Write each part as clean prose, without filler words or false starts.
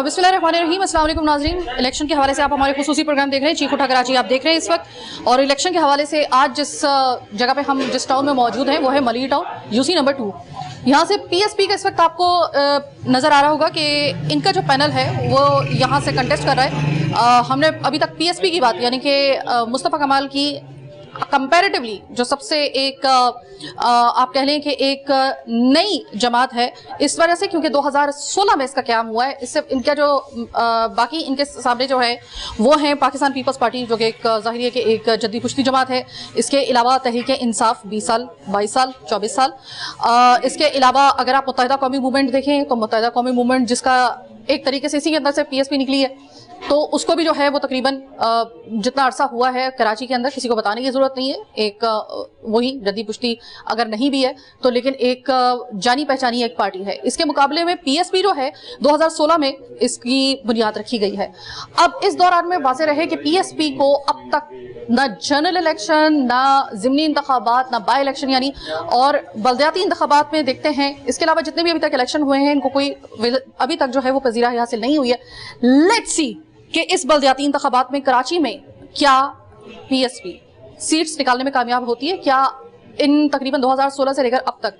बिस्मिल्लाहिर्रहमानिर्रहीम, अस्सलाम वालेकुम नाज़रीन। इलेक्शन के हवाले से आप हमारे खुसूसी प्रोग्राम देख रहे हैं, चीख उठा कराची आप देख रहे हैं इस वक्त। और इलेक्शन के हवाले से आज जिस जगह पे हम जिस टाउन में मौजूद हैं वो है मलिर टाउन, यूसी नंबर 2। यहाँ से पीएसपी का इस वक्त आपको नज़र आ रहा होगा कि इनका जो पैनल है वो यहाँ से कंटेस्ट कर रहा है। हमने अभी तक पीएसपी की बात यानी कि मुस्तफ़ा कमाल की कंपैरेटिवली जो सबसे एक आप कह लें कि एक नई जमात है इस वजह से, क्योंकि 2016 में इसका क़याम हुआ है। इससे इनका जो बाकी इनके सामने जो है वो है पाकिस्तान पीपल्स पार्टी, जो कि एक ज़ाहिर है कि एक जद्दी पुश्ती जमात है। इसके अलावा तहरीक इंसाफ 20 साल, 22 साल, 24 साल। इसके अलावा अगर आप मुत्तहिदा कौमी मूवमेंट देखें तो मुत्तहिदा कौमी मूवमेंट जिसका एक तरीके से इसी के अंदर से पीएसपी निकली है, तो उसको भी जो है वो तकरीबन जितना अरसा हुआ है कराची के अंदर किसी को बताने की ज़रूरत नहीं है। एक वही जद्दी पुश्ती अगर नहीं भी है तो लेकिन एक जानी पहचानी एक पार्टी है। इसके मुकाबले में पीएसपी जो है 2016 में इसकी बुनियाद रखी गई है। अब इस दौरान में वाज़ेह रहे कि पीएसपी को अब तक ना जनरल इलेक्शन, ना ज़िमनी इंतखाबात, ना बाई इलेक्शन यानी और बल्दियाती इंतखाबात में देखते हैं। इसके अलावा जितने भी अभी तक इलेक्शन हुए हैं इनको कोई अभी तक जो है वो पजीराई हासिल नहीं हुई है। लेट्स सी कि इस बल्दियाती इंतखाबात में कराची में क्या पीएसपी सीट्स निकालने में कामयाब होती है। क्या इन तकरीबन 2016 से लेकर अब तक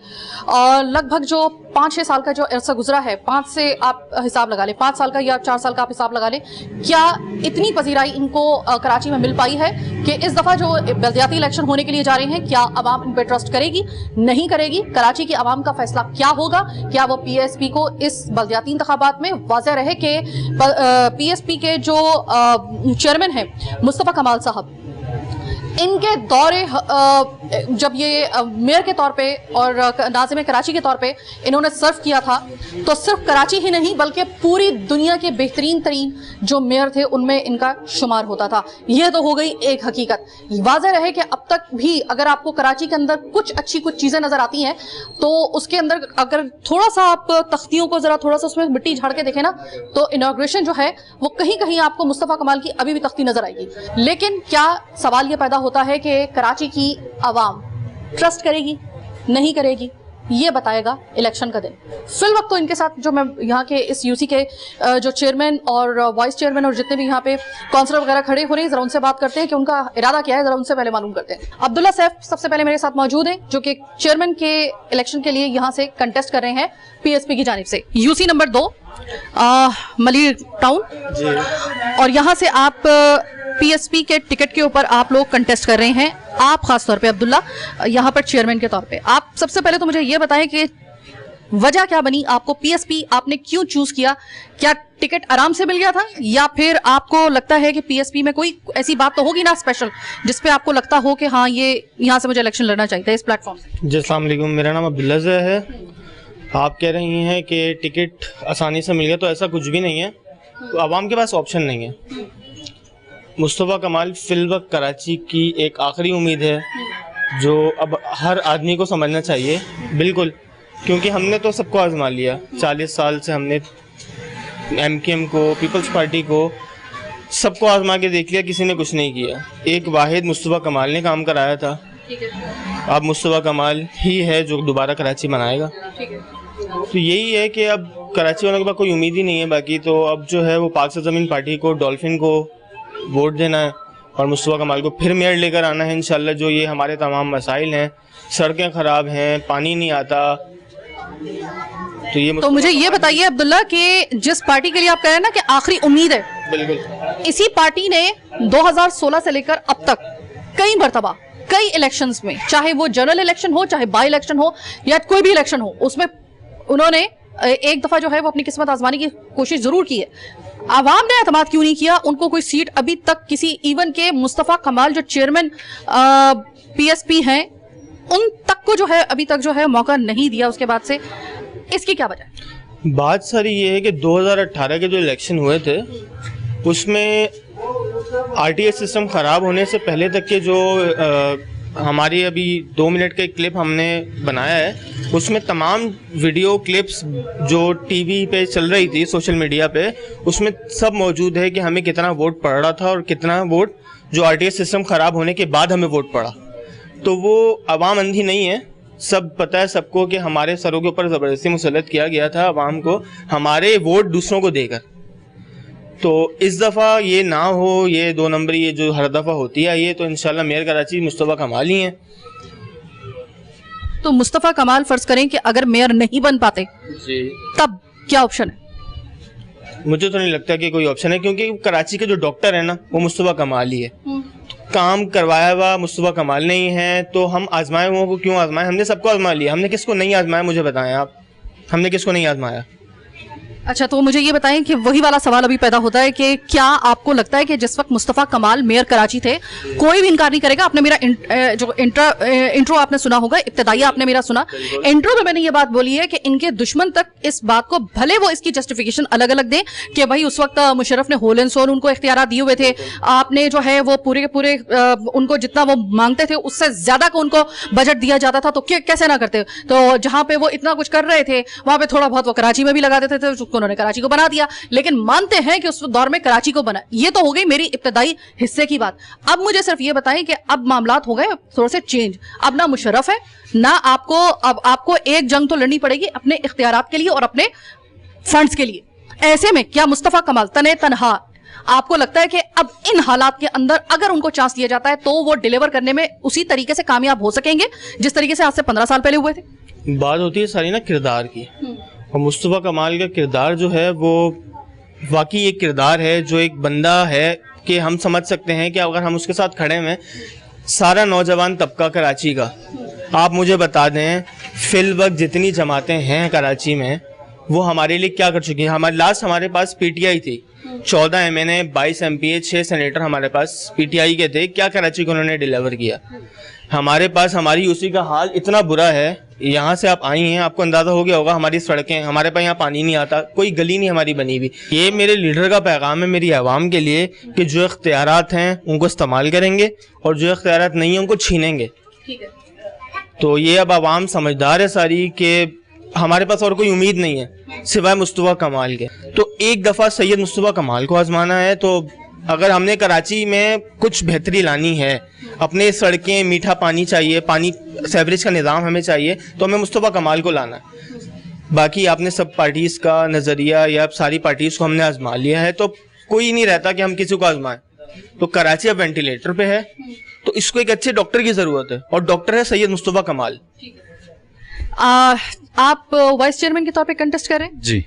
और लगभग जो 5-6 साल का जो अरसा गुजरा है, 5 से आप हिसाब लगा लें, 5 साल का या 4 साल का आप हिसाब लगा लें, क्या इतनी पजीराई इनको कराची में मिल पाई है कि इस दफ़ा जो बल्दियाती इलेक्शन होने के लिए जा रहे हैं क्या आवाम इन पर ट्रस्ट करेगी, नहीं करेगी? कराची की आवाम का फैसला क्या होगा? क्या वो पीएसपी को इस बल्दियाती इंतखाबात में वाज़ेह रहे कि पीएसपी के जो चेयरमैन हैं मुस्तफ़ा कमाल साहब, इनके दौरे जब ये मेयर के तौर पे और नाज़िम कराची के तौर पे इन्होंने सर्व किया था, तो सिर्फ कराची ही नहीं बल्कि पूरी दुनिया के बेहतरीन तरीन जो मेयर थे उनमें इनका शुमार होता था। ये तो हो गई एक हकीकत। वाज़ेह रहे कि अब तक भी अगर आपको कराची के अंदर कुछ चीज़ें नज़र आती हैं तो उसके अंदर अगर थोड़ा सा आप तख्तियों को ज़रा थोड़ा सा उसमें मिट्टी झाड़ के देखें ना, तो इनॉग्रेशन जो है वो कहीं कहीं आपको मुस्तफ़ा कमाल की अभी भी तख्ती नज़र आएगी। लेकिन क्या सवाल ये पैदा होता है कि कराची की आवाम ट्रस्ट करेगी, नहीं करेगी? ये बताएगा इलेक्शन का दिन। फिल वक्त तो इनके साथ जो मैं यहाँ के इस यूसी के जो चेयरमैन और वाइस चेयरमैन और जितने भी यहाँ पे काउंसलर वगैरह खड़े हो रहे हैं, जरा उनसे बात करते हैं कि उनका इरादा क्या है, जरा उनसे पहले मालूम करते हैं। अब्दुल्ला सैफ सबसे पहले मेरे साथ मौजूद हैं, जो कि चेयरमैन के इलेक्शन के लिए यहाँ से कंटेस्ट कर रहे हैं पीएसपी की जानिब से, यूसी नंबर 2 मलिर टाउन। और यहाँ से आप पीएसपी के टिकट के ऊपर आप लोग कंटेस्ट कर रहे हैं। आप खास तौर पे अब्दुल्ला यहाँ पर चेयरमैन के तौर पे, आप सबसे पहले तो मुझे ये बताएं कि वजह क्या बनी, आपको पीएसपी आपने क्यों चूज किया? क्या टिकट आराम से मिल गया था या फिर आपको लगता है कि पीएसपी में कोई ऐसी बात तो होगी ना स्पेशल जिसपे आपको लगता हो कि हाँ ये यहाँ से मुझे इलेक्शन लड़ना चाहिए इस प्लेटफॉर्म से? जी अस्सलाम वालेकुम, मेरा नाम अब्दुल्ला है। आप कह रही हैं कि टिकट आसानी से मिल गया, तो ऐसा कुछ भी नहीं है। तो आवाम के पास ऑप्शन नहीं है। मुस्तफ़ा कमाल फिल वक्त कराची की एक आखिरी उम्मीद है जो अब हर आदमी को समझना चाहिए। बिल्कुल, क्योंकि हमने तो सबको आजमा लिया। 40 साल से हमने एमकेएम को, पीपल्स पार्टी को, सबको आजमा के देख लिया, किसी ने कुछ नहीं किया। एक वाहिद मुस्तफ़ा कमाल ने काम कराया था। अब मुस्तफ़ा कमाल ही है जो दोबारा कराची बनाएगा। तो यही है कि अब कराची वालों के पास कोई उम्मीद ही नहीं है। बाकी तो अब जो है वो पाक ज़मीन पार्टी को, डॉल्फिन को वोट देना है और मुस्तफ़ा कमाल को फिर मेयर लेकर आना है इंशाल्लाह। जो ये हमारे तमाम मसाइल हैं, सड़कें ख़राब हैं, पानी नहीं आता, तो मुझे ये बताइए अब्दुल्ला कि जिस पार्टी के लिए आप कह रहे हैं ना कि आखिरी उम्मीद है, बिल्कुल इसी पार्टी ने 2016 से लेकर अब तक कई मरतबा कई इलेक्शंस में, चाहे वो जनरल इलेक्शन हो, चाहे बाई इलेक्शन हो या कोई भी इलेक्शन हो, उसमें उन्होंने एक दफा जो है वो अपनी किस्मत आजमाने की कोशिश जरूर की है। आवाम ने एतमाद क्यों नहीं किया? उनको कोई सीट अभी तक किसी इवन के मुस्तफ़ा कमाल जो चेयरमैन पीएसपी हैं उन तक को जो है अभी तक जो है मौका नहीं दिया उसके बाद से। इसकी क्या वजह? बात सारी ये है कि 2018 के जो इलेक्शन हुए थे उसमें आरटीएस सिस्टम ख़राब होने से पहले तक के जो हमारी अभी 2 मिनट का एक क्लिप हमने बनाया है, उसमें तमाम वीडियो क्लिप्स जो टीवी पे चल रही थी, सोशल मीडिया पे, उसमें सब मौजूद है कि हमें कितना वोट पड़ रहा था और कितना वोट जो आरटीएस सिस्टम ख़राब होने के बाद हमें वोट पड़ा। तो वो आवाम अंधी नहीं है, सब पता है सबको कि हमारे सरों के ऊपर ज़बरदस्ती मुसल्लत किया गया था आवाम को, हमारे वोट दूसरों को देकर। तो इस दफ़ा ये ना हो, ये 2 नंबरी ये जो हर दफ़ा होती है, ये तो इंशाल्लाह मेयर कराची मुस्तफ़ा कमाल ही हैं। तो मुस्तफ़ा कमाल फर्ज करें कि अगर मेयर नहीं बन पाते जी, तब क्या ऑप्शन है? मुझे तो नहीं लगता कि कोई ऑप्शन है, क्योंकि कराची के जो डॉक्टर है ना वो मुस्तफ़ा कमाल ही है। काम करवाया हुआ मुस्तफ़ा कमाल नहीं है, तो हम आजमाए हुओं को क्यों आजमाएं? हमने सबको आजमा लिया, हमने किसको नहीं आजमाया? मुझे बताएं आप, हमने किसको नहीं आजमाया? अच्छा, तो मुझे ये बताएं कि वही वाला सवाल अभी पैदा होता है कि क्या आपको लगता है कि जिस वक्त मुस्तफ़ा कमाल मेयर कराची थे, कोई भी इनकार नहीं करेगा। आपने मेरा जो इंट्रो आपने सुना होगा, इब्तिदाइया आपने मेरा सुना, इंट्रो में मैंने ये बात बोली है कि इनके दुश्मन तक इस बात को, भले वो इसकी जस्टिफिकेशन अलग अलग दें कि भाई उस वक्त मुशर्रफ ने होल एंड सोल उनको इख्तियार दिए हुए थे, आपने जो है वो पूरे के पूरे उनको जितना वो मांगते थे उससे ज्यादा को उनको बजट दिया जाता था, तो कैसे ना करते? तो जहां पे वो इतना कुछ कर रहे थे वहां पे थोड़ा बहुत वो कराची में भी लगा देते थे, उन्होंने कराची को बना दिया। लेकिन मानते हैं कि उस दौर में कराची को बना। ये तो हो गई मेरी इब्तिदाई हिस्से की बात। अब मुझे सिर्फ ये बताएं कि अब मामलात हो गए थोड़े से चेंज। अब ना मुशर्रफ है ना आपको, अब आपको एक जंग तो लड़नी पड़ेगी अपने इख्तियारात के लिए और अपने फंड्स के लिए। ऐसे में क्या मुस्तफ़ा कमाल तने तनहा, आपको लगता है कि अब इन हालात के अंदर अगर उनको चांस दिया जाता है तो वो डिलीवर करने में उसी तरीके से कामयाब हो सकेंगे जिस तरीके से आज से 15 साल पहले हुए थे? बात होती है सारी ना किरदार की, और मुस्तफ़ा कमाल का किरदार जो है वो वाकई एक किरदार है जो एक बंदा है कि हम समझ सकते हैं कि अगर हम उसके साथ खड़े हैं, सारा नौजवान तबका कराची का, आप मुझे बता दें फिल वक्त जितनी जमातें हैं कराची में वो हमारे लिए क्या कर चुकी हैं। हमारे पास पीटीआई थी, 14 MNA, 22 MPA, 6 सेनेटर हमारे पास पीटीआई के थे। क्या कराची को उन्होंने डिलीवर किया? हमारे पास हमारी यूसी का हाल इतना बुरा है, यहाँ से आप आई हैं आपको अंदाज़ा हो गया होगा, हमारी सड़कें, हमारे पास यहाँ पानी नहीं आता, कोई गली नहीं हमारी बनी हुई। ये मेरे लीडर का पैगाम है मेरी आवाम के लिए कि जो इख्तियारात हैं उनको इस्तेमाल करेंगे और जो इख्तियारात नहीं हैं उनको छीनेंगे। ठीक है। तो ये अब आवाम समझदार है सारी कि हमारे पास और कोई उम्मीद नहीं है सिवाय मुस्तफ़ा कमाल के। तो एक दफ़ा सैयद मुस्तफ़ा कमाल को आजमाना है। तो अगर हमने कराची में कुछ बेहतरी लानी है, अपने सड़कें, मीठा पानी चाहिए, पानी सीवरेज का निज़ाम हमें चाहिए, तो हमें मुस्तफ़ा कमाल को लाना है। बाकी आपने सब पार्टीज़ का नज़रिया या सारी पार्टीज़ को हमने आजमा लिया है, तो कोई नहीं रहता कि हम किसी को आजमाएं। तो कराची अब वेंटिलेटर पे है, तो इसको एक अच्छे डॉक्टर की ज़रूरत है, और डॉक्टर है सैयद मुस्तफ़ा कमाल। आप वाइस चेयरमैन के तौर पे कंटेस्ट कर रहे हैं जी।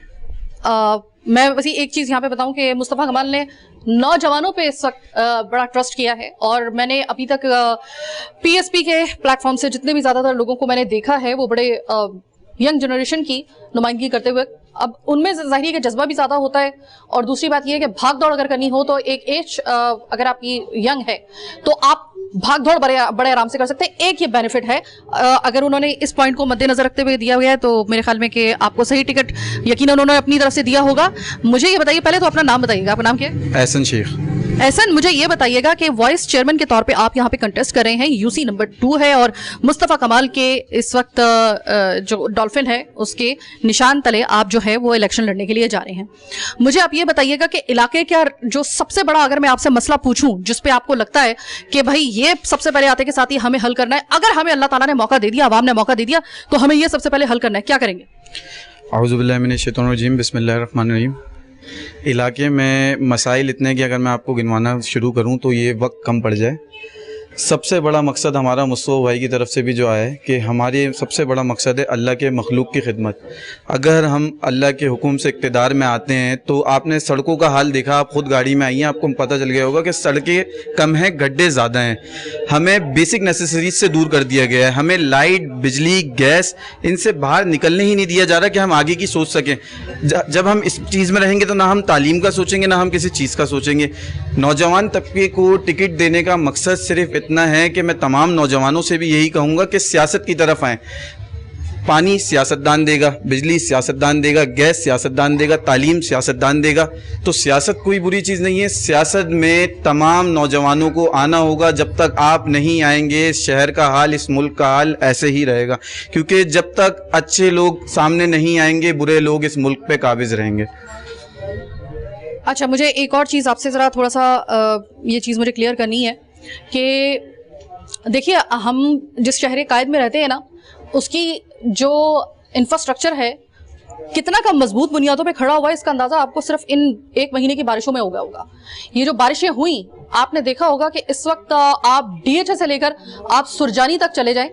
मैं वैसे एक चीज यहाँ पे बताऊं कि मुस्तफ़ा कमाल ने नौजवानों पे इस वक्त बड़ा ट्रस्ट किया है, और मैंने अभी तक पीएसपी के प्लेटफॉर्म से जितने भी ज्यादातर लोगों को मैंने देखा है वो बड़े यंग जनरेशन की नुमाइंदगी करते हुए। अब उनमें ज़ाहिरी का जज्बा भी ज़्यादा होता है, और दूसरी बात यह है कि भाग दौड़ अगर करनी हो तो एक एज अगर आपकी यंग है तो आप भाग दौड़ बड़े आराम से कर सकते हैं। एक ये बेनिफिट है, अगर उन्होंने इस पॉइंट को मद्देनजर रखते हुए दिया हुआ है तो मेरे ख्याल में कि आपको सही टिकट यकीनन उन्होंने अपनी तरफ से दिया होगा। मुझे ये बताइए, पहले तो अपना नाम बताइएगा, आपका नाम क्या है? एहसन शेख। एहसन, मुझे ये बताइएगा कि वाइस चेयरमैन के तौर पे आप यहाँ पे कंटेस्ट कर रहे हैं, यूसी नंबर 2 है, और मुस्तफ़ा कमाल के इस वक्त जो डॉल्फिन है उसके निशान तले आप जो है वो इलेक्शन लड़ने के लिए जा रहे हैं। मुझे आप ये बताइएगा कि इलाके का जो सबसे बड़ा, अगर मैं आपसे मसला पूछूं जिसपे आपको लगता है कि भाई ये सबसे पहले आते के साथ ही हमें हल करना है, अगर हमें अल्लाह ताला ने मौका दे दिया, अवाम ने मौका दे दिया, तो हमें ये सबसे पहले हल करना है, क्या करेंगे? औज़ु बिल्लाहि मिनश शैतानिर रजीम, बिस्मिल्लाहिर रहमानिर रहीम। इलाके में मसाइल इतने कि अगर मैं आपको गिनवाना शुरू करूं तो ये वक्त कम पड़ जाए। सबसे बड़ा मकसद हमारा मुस्तफ़ा भाई की तरफ से भी जो आया है कि हमारे सबसे बड़ा मकसद है अल्लाह के मखलूक की खिदमत। अगर हम अल्लाह के हुक्म से इक़्तिदार में आते हैं तो आपने सड़कों का हाल देखा, आप ख़ुद गाड़ी में आई हैं, आपको पता चल गया होगा कि सड़कें कम हैं, गड्ढे ज़्यादा हैं। हमें बेसिक नेसेसरीज से दूर कर दिया गया है, हमें लाइट, बिजली, गैस, इनसे बाहर निकलने ही नहीं दिया जा रहा कि हम आगे की सोच सकें। जब हम इस चीज़ में रहेंगे तो ना हम तालीम का सोचेंगे ना हम किसी चीज़ का सोचेंगे। नौजवान तबके को टिकट देने का मकसद सिर्फ इतना है कि मैं तमाम नौजवानों से भी यही कहूँगा कि सियासत की तरफ आएँ। पानी सियासतदान देगा, बिजली सियासतदान देगा, गैस सियासतदान देगा, तालीम सियासतदान देगा। तो सियासत कोई बुरी चीज़ नहीं है। सियासत में तमाम नौजवानों को आना होगा। जब तक आप नहीं आएंगे इस शहर का हाल, इस मुल्क का हाल ऐसे ही रहेगा, क्योंकि जब तक अच्छे लोग सामने नहीं आएंगे बुरे लोग इस मुल्क पे काबिज रहेंगे। अच्छा, मुझे एक और चीज़ आपसे ज़रा थोड़ा सा ये चीज़ मुझे क्लियर करनी है कि देखिए, हम जिस शहर कायद में रहते हैं ना, उसकी जो इंफ्रास्ट्रक्चर है कितना कम मजबूत बुनियादों पे खड़ा हुआ है, इसका अंदाजा आपको सिर्फ इन 1 महीने की बारिशों में हो गया होगा। ये जो बारिशें हुई, आपने देखा होगा कि इस वक्त आप डीएचए से लेकर आप सुरजानी तक चले जाएं,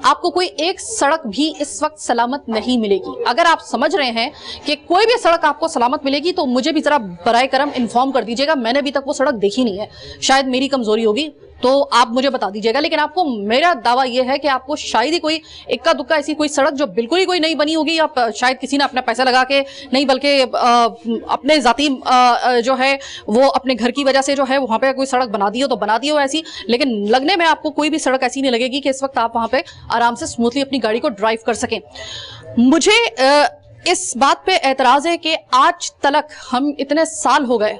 आपको कोई एक सड़क भी इस वक्त सलामत नहीं मिलेगी। अगर आप समझ रहे हैं कि कोई भी सड़क आपको सलामत मिलेगी तो मुझे भी जरा बराए करम इन्फॉर्म कर दीजिएगा। मैंने अभी तक वो सड़क देखी नहीं है, शायद मेरी कमजोरी होगी, तो आप मुझे बता दीजिएगा। लेकिन आपको मेरा दावा यह है कि आपको शायद ही कोई इक्का दुक्का ऐसी कोई सड़क जो बिल्कुल ही कोई नहीं बनी होगी, या शायद किसी ने अपना पैसा लगा के नहीं, बल्कि अपने जाती जो है वो अपने घर की वजह से जो है वहां पे कोई सड़क बना दी हो तो बना दी हो ऐसी, लेकिन लगने में आपको कोई भी सड़क ऐसी नहीं लगेगी कि इस वक्त आप वहां पे आराम से स्मूथली अपनी गाड़ी को ड्राइव कर सकें। मुझे इस बात पे एतराज है कि आज तक हम इतने साल हो गए,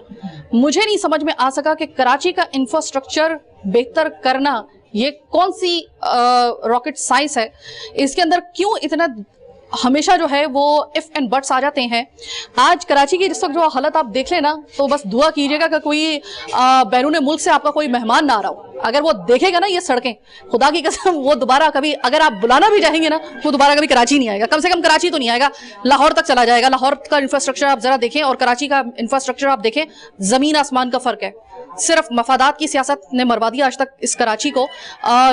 मुझे नहीं समझ में आ सका कि कराची का इंफ्रास्ट्रक्चर बेहतर करना ये कौन सी रॉकेट साइंस है, इसके अंदर क्यों इतना हमेशा जो है वो इफ एंड बट्स आ जाते हैं। आज कराची की जिस वक्त जो हालत आप देख लेना, तो बस दुआ कीजिएगा कि कोई बैरून मुल्क से आपका कोई मेहमान ना आ रहा हो। अगर वो देखेगा ना ये सड़कें, खुदा की कसम वो दोबारा कभी, अगर आप बुलाना भी चाहेंगे ना, वो दोबारा कभी कराची नहीं आएगा। कम से कम कराची तो नहीं आएगा, लाहौर तक चला जाएगा। लाहौर का इंफ्रास्ट्रक्चर आप जरा देखें और कराची का इंफ्रास्ट्रक्चर आप देखें, जमीन आसमान का फर्क है। सिर्फ मफादात की सियासत ने मरवा दिया आज तक इस कराची को।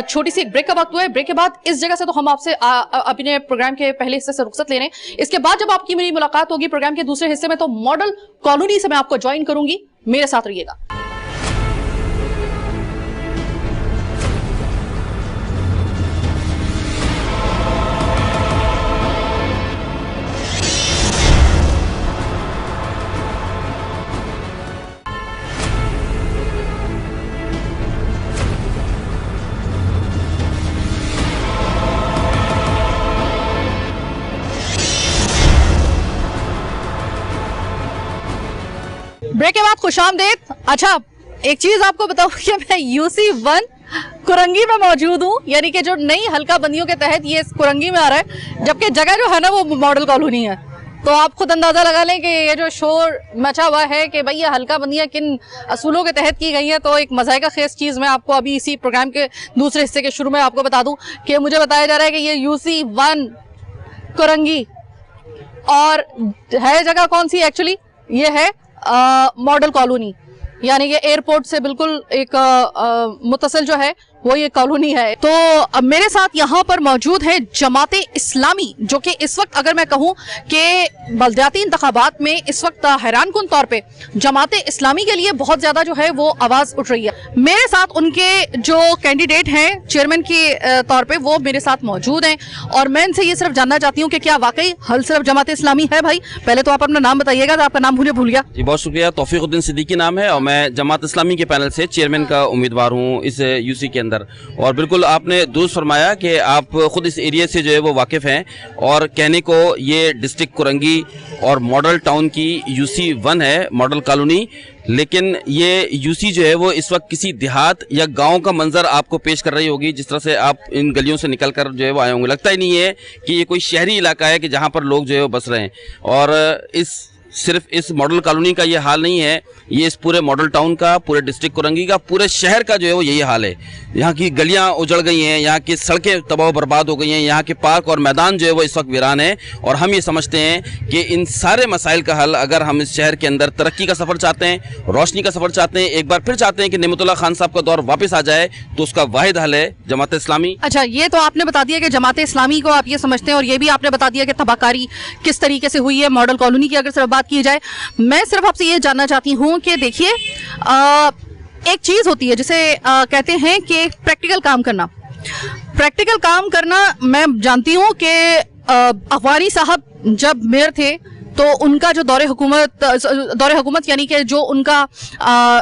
छोटी सी ब्रेक का वक्त हुआ है, ब्रेक के बाद इस जगह से तो हम आपसे अपने प्रोग्राम के पहले हिस्से से रुखसत ले रहे हैं। इसके बाद जब आपकी मेरी मुलाकात होगी प्रोग्राम के दूसरे हिस्से में, तो मॉडल कॉलोनी से मैं आपको ज्वाइन करूंगी। मेरे साथ रहिएगा। ब्रेक के बाद खुशामदेद। अच्छा, एक चीज आपको बताऊं कि मैं UC1 कुरंगी में मौजूद हूँ, यानी कि जो नई हल्का बंदियों के तहत ये कुरंगी में आ रहा है, जबकि जगह जो है ना वो मॉडल कॉलोनी है। तो आप खुद अंदाजा लगा लें कि ये जो शोर मचा हुआ है कि भाई ये हल्का बंदियां किन असूलों के तहत की गई है। तो एक मज़ाक़ा खेज चीज़ मैं आपको अभी इसी प्रोग्राम के दूसरे हिस्से के शुरू में आपको बता दूं कि मुझे बताया जा रहा है कि ये UC1 कुरंगी, और है जगह कौन सी एक्चुअली, ये है मॉडल कॉलोनी, यानी कि एयरपोर्ट से बिल्कुल एक मुत्तसिल जो है वो ये कॉलोनी है। तो अब मेरे साथ यहाँ पर मौजूद है जमाते इस्लामी, जो कि इस वक्त अगर मैं कहूँ कि बल्दियाती इंतखाबात में इस वक्त हैरान कुन तौर पे जमाते इस्लामी के लिए बहुत ज़्यादा जो है वो आवाज़ उठ रही है। मेरे साथ उनके जो कैंडिडेट हैं चेयरमैन के तौर पे वो मेरे साथ मौजूद हैं, और मैं इनसे ये सिर्फ जानना चाहती हूँ कि क्या वाकई हल सिर्फ जमाते इस्लामी है। भाई पहले तो आप अपना नाम बताइएगा, तो आपका नाम भूल गया जी। बहुत शुक्रिया, तौफीकुद्दीन सिद्दीकी नाम है और मैं जमात इस्लामी के पैनल से चेयरमैन का उम्मीदवार हूँ इस UC के अंदर। और बिल्कुल आपने दुरुस्त फरमाया कि आप खुद इस एरिया से जो है वो वाकिफ़ हैं, और कहने को ये डिस्ट्रिक्ट कुरंगी और मॉडल टाउन की UC1 है, मॉडल कॉलोनी, लेकिन ये UC जो है वो इस वक्त किसी देहात या गांव का मंजर आपको पेश कर रही होगी। जिस तरह से आप इन गलियों से निकल कर जो है वो आए होंगे, लगता ही नहीं है कि ये कोई शहरी इलाका है कि जहाँ पर लोग जो है वो बस रहे हैं। और सिर्फ इस मॉडल कॉलोनी का ये हाल नहीं है, ये इस पूरे मॉडल टाउन का, पूरे डिस्ट्रिक्ट कुरंगी का, पूरे शहर का जो है वो यही हाल है। यहाँ की गलियाँ उजड़ गई हैं, यहाँ की सड़कें तबाह बर्बाद हो गई हैं, यहाँ के पार्क और मैदान जो है वो इस वक्त वीरान है। और हम ये समझते हैं कि इन सारे मसाइल का हल, अगर हम इस शहर के अंदर तरक्की का सफ़र चाहते हैं, रोशनी का सफ़र चाहते हैं, एक बार फिर चाहते हैं कि नेमतुल्लाह खान साहब का दौर वापस आ जाए, तो उसका वाहिद हल है जमात इस्लामी। अच्छा, ये तो आपने बता दिया कि जमात इस्लामी को आप ये समझते हैं, और ये भी आपने बता दिया कि तबाहकारी किस तरीके से हुई है मॉडल कॉलोनी की। अगर सिर्फ बात की जाए, मैं सिर्फ आपसे ये जानना चाहती हूँ कि देखिए, एक चीज़ होती है जिसे कहते हैं कि प्रैक्टिकल काम करना। प्रैक्टिकल काम करना मैं जानती हूँ कि अफगानी साहब जब मेयर थे तो उनका जो दौरे हुकूमत यानी कि जो उनका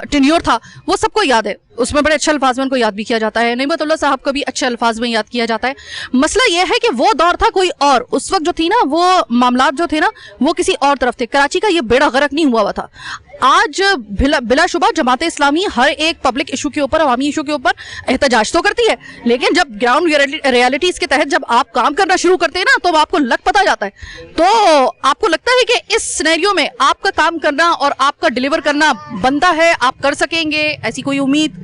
टेन्योर था वो सबको याद है। उसमें बड़े अच्छे अल्फाज में उनको याद भी किया जाता है। नईमतुल्लाह साहब को भी अच्छे अल्फाज में याद किया जाता है। मसला यह है कि वो दौर था कोई और, उस वक्त जो थी ना वो मामलात जो थे ना वो किसी और तरफ थे। कराची का ये बेड़ा गर्क नहीं हुआ था। आज बिलाशुबा जमात इस्लामी हर एक पब्लिक इशू के ऊपर, अवामी इशू के ऊपर एहतजाज तो करती है, लेकिन जब ग्राउंड रियलिटीज के तहत जब आप काम करना शुरू करते हैं ना तो आपको लग पता जाता है। तो आपको लगता है कि इस सिनेरियो में आपका काम करना और आपका डिलीवर करना बनता है, आप कर सकेंगे, ऐसी कोई उम्मीद?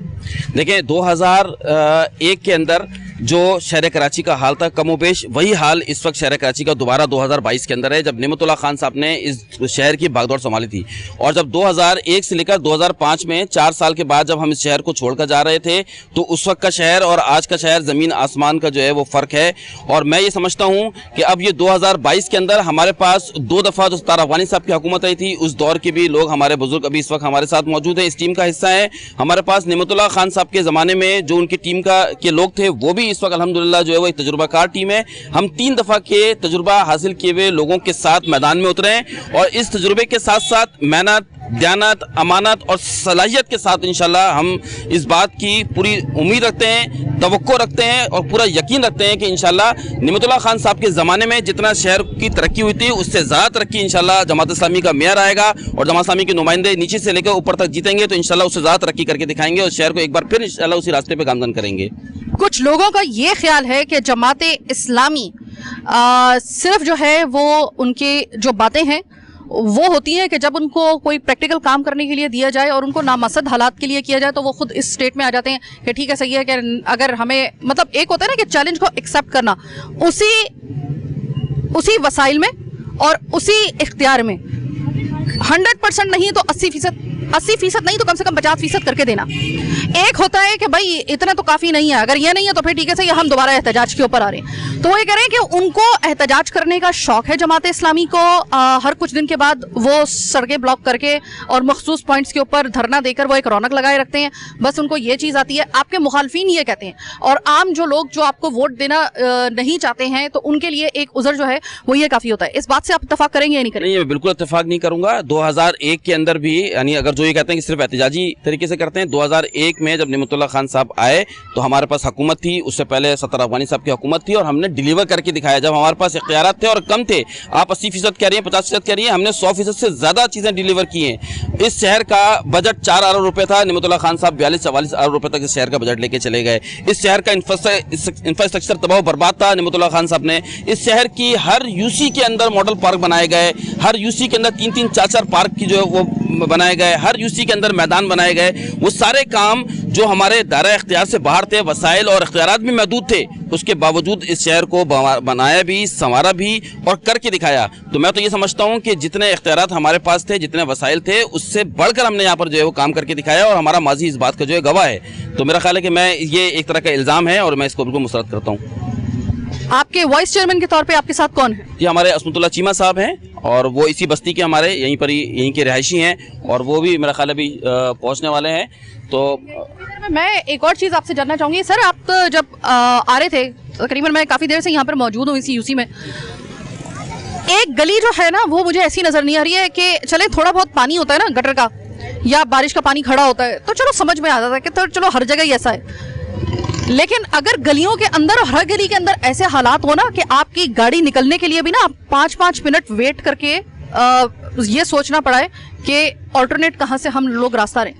देखिए 2001 के अंदर जो शहर कराची का हाल था कमोबेश वही हाल इस वक्त शहर कराची का दोबारा 2022 के अंदर है, जब नेमतुल्लाह खान साहब ने इस शहर की भागदौड़ संभाली थी। और जब 2001 से लेकर 2005 में 4 साल के बाद जब हम इस शहर को छोड़कर जा रहे थे, तो उस वक्त का शहर और आज का शहर ज़मीन आसमान का जो है वो फ़र्क है। और मैं ये समझता हूँ कि अब ये 2022 के अंदर हमारे पास 2 दफ़ा जो सत्तार अफगानी साहब की हुकूमत आई थी, उस दौर के भी लोग हमारे बुजुर्ग अभी इस वक्त हमारे साथ मौजूद हैं, इस टीम का हिस्सा है। हमारे पास नेमतुल्लाह खान साहब के ज़माने में जो उनकी टीम के लोग थे, वो भी इस वक्त अल्हम्दुलिल्लाह जो है वो एक तजुर्बाकार टीम है। हम 3 दफ़ा के तजुर्बा हासिल किए हुए लोगों के साथ मैदान में उतरे हैं और इस तजुर्बे के साथ साथ मेहनत, दयानत, अमानत और सलाहियत के साथ इंशाल्लाह हम इस बात की पूरी उम्मीद रखते हैं, तवक्को रखते हैं और पूरा यकीन रखते हैं कि इंशाल्लाह नेमतुल्लाह खान साहब के ज़माने में जितना शहर की तरक्की हुई थी, उससे ज़्यादा तरक्की इंशाल्लाह जमात इस्लामी का मेयर आएगा और जमात इस्लामी के नुमाइंदे नीचे से लेकर ऊपर तक जीतेंगे, तो इंशाल्लाह उससे ज़्यादा तरक्की करके दिखाएंगे और शहर को एक बार फिर इंशाल्लाह उसी रास्ते पर गामजन करेंगे। कुछ लोगों का ये ख्याल है कि जमाते इस्लामी सिर्फ जो है वो उनके जो बातें हैं वो होती है कि जब उनको कोई प्रैक्टिकल काम करने के लिए दिया जाए और उनको नामसद हालात के लिए किया जाए तो वो खुद इस स्टेट में आ जाते हैं कि ठीक है, सही है कि अगर हमें मतलब एक होता है ना कि चैलेंज को एक्सेप्ट करना उसी वसाइल में और उसी इख्तियार में 100% नहीं तो 80% नहीं तो कम से कम 50% करके देना। एक होता है कि भाई इतना तो काफ़ी नहीं है, अगर ये नहीं है तो फिर ठीक है, सही है, हम दोबारा एहतजाज के ऊपर आ रहे हैं। तो वो ये कह रहे हैं कि उनको एहतजाज करने का शौक है जमात इस्लामी को। हर कुछ दिन के बाद वो सड़कें ब्लॉक करके और मखसूस पॉइंट्स के ऊपर धरना देकर वो एक रौनक लगाए रखते हैं। बस उनको ये चीज़ आती है। आपके मुखालफिन ये कहते हैं और आम जो लोग जो आपको वोट देना नहीं चाहते हैं, तो उनके लिए एक उज़र जो है वो ये काफ़ी होता है। इस बात से आप इत्तेफाक करेंगे या नहीं करेंगे? नहीं, मैं बिल्कुल इत्तेफाक नहीं करूंगा। 2001 के अंदर भी, यानी अगर जो ये कहते हैं कि सिर्फ एहतजाजी तरीके से करते हैं, 2001 में जब नेमतुल्लाह खान साहब आए तो हमारे पास हुकूमत थी, उससे पहले सत्तार अफगानी साहब की हुकूमत थी और हमने डिलीवर करके दिखाया। जब हमारे पास इख्तियारात थे और कम थे, आप 80% कह रही हैं, 50% कह रही हैं, हमने 100% से ज़्यादा चीज़ें डिलीवर की हैं। इस शहर का बजट 4 अरब रुपये था, नेमतुल्लाह खान साहब 42-44 अरब रुपये तक इस शहर का बजट लेके चले गए। इस शहर का इंफ्रास्ट्रक्चर तबाह बर्बाद था, नेमतुल्लाह खान साहब ने इस शहर की हर यूसी के अंदर मॉडल पार्क बनाए गए, हर यूसी के अंदर 3-3, 4-4 पार्क की जो है वो बनाए गए, हर यूसी के अंदर मैदान बनाए गए। वो सारे काम जो हमारे दायरा इख्तियार से बाहर थे, वसाइल और इख्तियारात भी महदूद थे, उसके बावजूद इस शहर को बनाया भी, संवारा भी और करके दिखाया। तो मैं तो ये समझता हूँ कि जितने इख्तियारात हमारे पास थे, जितने वसाइल थे, उससे बढ़कर हमने यहाँ पर जो है वो काम करके दिखाया और हमारा माजी इस बात का जो है गवाह है। तो मेरा ख्याल है कि मैं ये एक तरह का इल्ज़ाम है और मैं इसको बिल्कुल मुस्तरद करता हूँ। आपके वाइस चेयरमैन के तौर पे आपके साथ कौन है? ये हमारे असमतुल्लाह चीमा साहब हैं और वो इसी बस्ती के हमारे यहीं के रिहायशी हैं और वो भी मेरा ख्याल अभी पहुंचने वाले हैं। तो मैं एक और चीज़ आपसे जानना चाहूँगी सर, आप जब आ रहे थे, तकरीबन मैं काफ़ी देर से यहाँ पर मौजूद हूँ इसी यूसी में, एक गली जो है ना वो मुझे ऐसी नज़र नहीं आ रही है कि चले थोड़ा बहुत पानी होता है ना गटर का या बारिश का पानी खड़ा होता है तो चलो समझ में आ जाता है कि तो चलो हर जगह ही ऐसा है। लेकिन अगर गलियों के अंदर और हर गली के अंदर ऐसे हालात हो ना कि आपकी गाड़ी निकलने के लिए भी ना 5-5 मिनट वेट करके ये सोचना पड़ा है कि ऑल्टरनेट कहाँ से हम लोग रास्ता लें,